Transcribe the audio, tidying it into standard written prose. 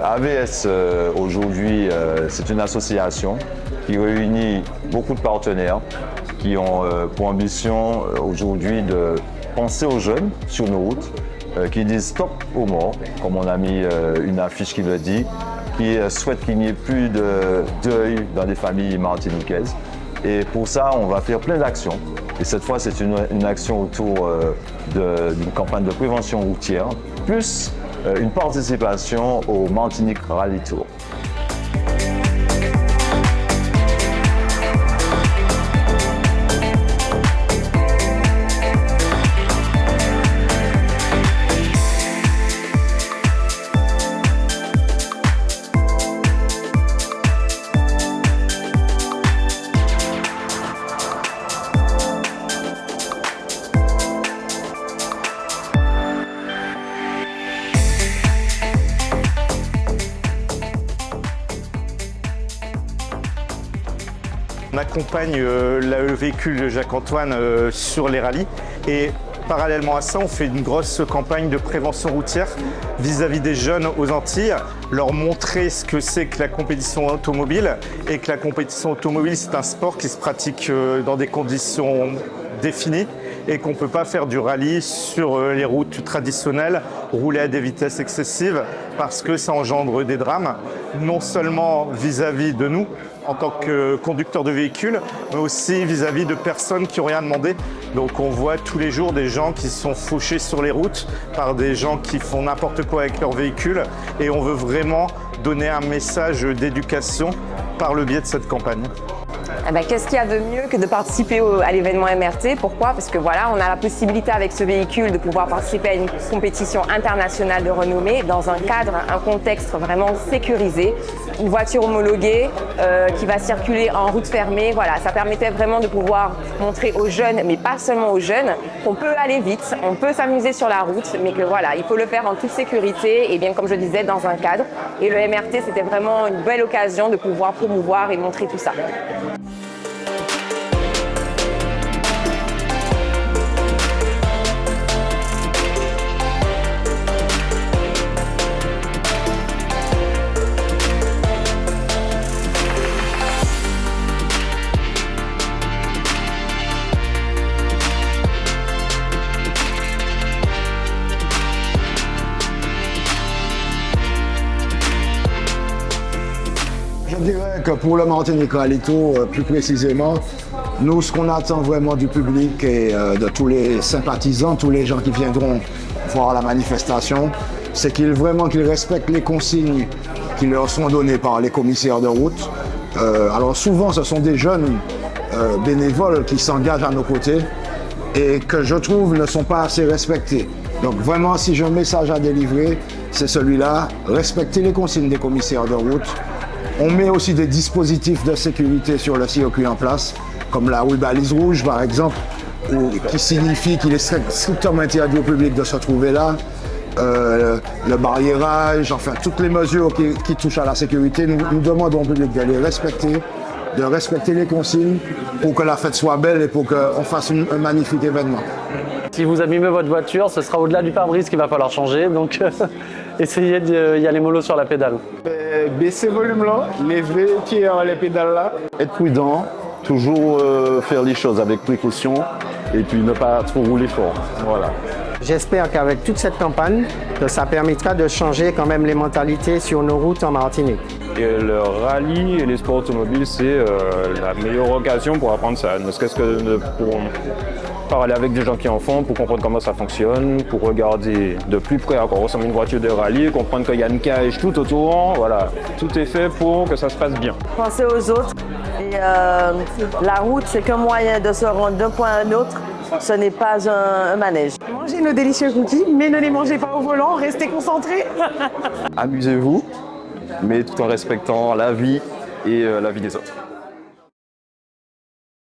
AVS aujourd'hui, c'est une association qui réunit beaucoup de partenaires qui ont pour ambition aujourd'hui de penser aux jeunes sur nos routes, qui disent stop aux morts, comme on a mis une affiche qui le dit, qui souhaitent qu'il n'y ait plus de deuil dans les familles martiniquaises. Et pour ça, on va faire plein d'actions. Et cette fois, c'est une action autour d'une campagne de prévention routière, plus une participation au Martinique Rally Tour. On accompagne le véhicule de Jacques-Antoine sur les rallyes et parallèlement à ça, on fait une grosse campagne de prévention routière vis-à-vis des jeunes aux Antilles, leur montrer ce que c'est que la compétition automobile et que la compétition automobile, c'est un sport qui se pratique dans des conditions définies et qu'on ne peut pas faire du rallye sur les routes traditionnelles, rouler à des vitesses excessives parce que ça engendre des drames, non seulement vis-à-vis de nous en tant que conducteurs de véhicules, mais aussi vis-à-vis de personnes qui n'ont rien demandé. Donc on voit tous les jours des gens qui sont fauchés sur les routes par des gens qui font n'importe quoi avec leur véhicule et on veut vraiment donner un message d'éducation par le biais de cette campagne. Qu'est-ce qu'il y a de mieux que de participer à l'événement MRT? Pourquoi? Parce que voilà, on a la possibilité avec ce véhicule de pouvoir participer à une compétition internationale de renommée dans un cadre, un contexte vraiment sécurisé. Une voiture homologuée qui va circuler en route fermée. Voilà, ça permettait vraiment de pouvoir montrer aux jeunes, mais pas seulement aux jeunes, qu'on peut aller vite, on peut s'amuser sur la route, mais que voilà, il faut le faire en toute sécurité et bien comme je disais, dans un cadre. Et le MRT, c'était vraiment une belle occasion de pouvoir promouvoir et montrer tout ça. Je dirais que pour le Martinique Rally Tour, plus précisément, nous, ce qu'on attend vraiment du public et de tous les sympathisants, tous les gens qui viendront voir la manifestation, c'est qu'ils respectent les consignes qui leur sont données par les commissaires de route. Alors souvent, ce sont des jeunes bénévoles qui s'engagent à nos côtés et que je trouve ne sont pas assez respectés. Donc vraiment, si j'ai un message à délivrer, c'est celui-là, respecter les consignes des commissaires de route. On met aussi des dispositifs de sécurité sur le circuit en place, comme la balise rouge par exemple, qui signifie qu'il est strictement interdit au public de se trouver là. Le barriérage, enfin toutes les mesures qui touchent à la sécurité, nous demandons au public de les respecter, de respecter les consignes pour que la fête soit belle et pour qu'on fasse un magnifique événement. Si vous abîmez votre voiture, ce sera au-delà du pare-brise qu'il va falloir changer, donc essayez d'y aller mollo sur la pédale. Baisser le volume là, lever les pédales là. Être prudent, toujours faire les choses avec précaution et puis ne pas trop rouler fort. Voilà. J'espère qu'avec toute cette campagne, ça permettra de changer quand même les mentalités sur nos routes en Martinique. Et le rallye et les sports automobiles, c'est la meilleure occasion pour apprendre ça, ne serait-ce que pour parler avec des gens qui en font, pour comprendre comment ça fonctionne, pour regarder de plus près à quoi ressemble une voiture de rallye, comprendre qu'il y a une cage tout autour, voilà. Tout est fait pour que ça se passe bien. Penser aux autres. Et la route, c'est qu'un moyen de se rendre d'un point à un autre. ce n'est pas un manège. Mangez nos délicieux cookies, mais ne les mangez pas au volant, restez concentrés. Amusez-vous, mais tout en respectant la vie et la vie des autres.